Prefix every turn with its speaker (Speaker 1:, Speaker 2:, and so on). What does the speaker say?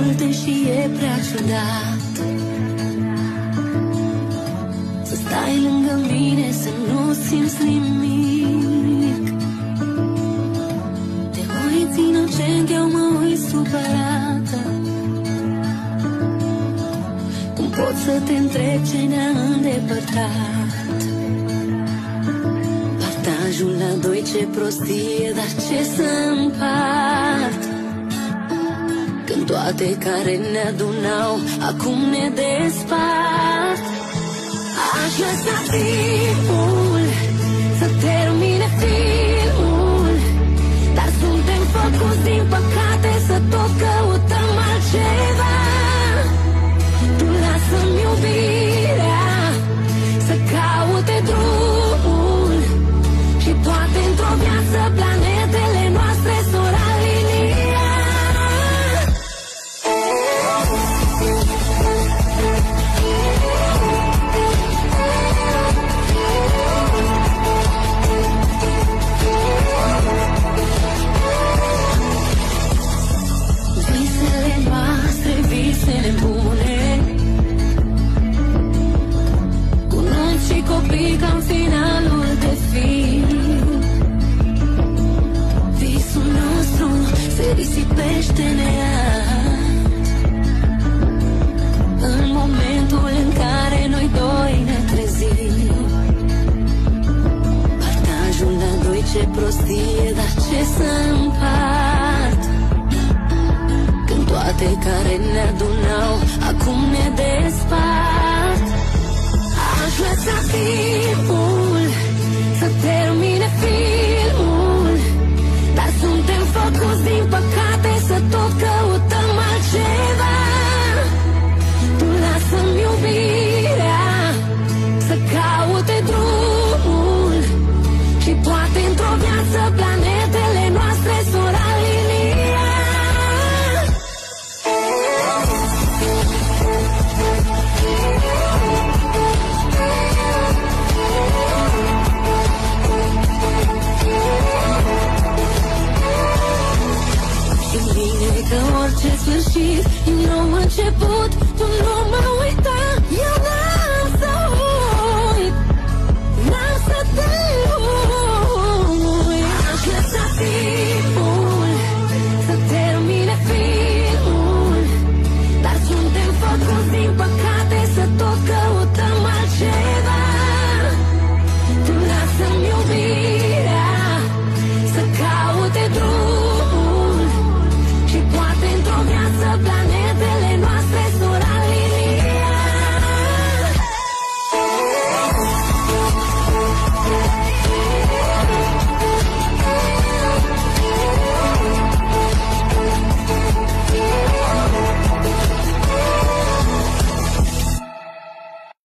Speaker 1: multe și e prea ciudat să stai lângă mine, să nu simți nimic. Te uiți inocent, eu mă uit supărată. Cum pot să te întreb ce ne-a îndepărtat? Partajul la doi, ce prostie, dar ce să împart? Când toate care ne adunau acum ne despart. Aș lăsa timpul să termine filmul, dar suntem făcuți din păcate să tot căutăm altceva. Tu lasă-mi iubirea să caute drumul și poate într-o viață planetele noastre s-or alinia. Visele bune, cu nunți și copii ca în finalul de film. Visul nostru se risipește neat în momentul în care noi doi ne trezim. Partajul la doi, ce prostie, dar ce să împart? Toate care ne adunau acum ne despart. Aș lăsa timpul să termine filmul,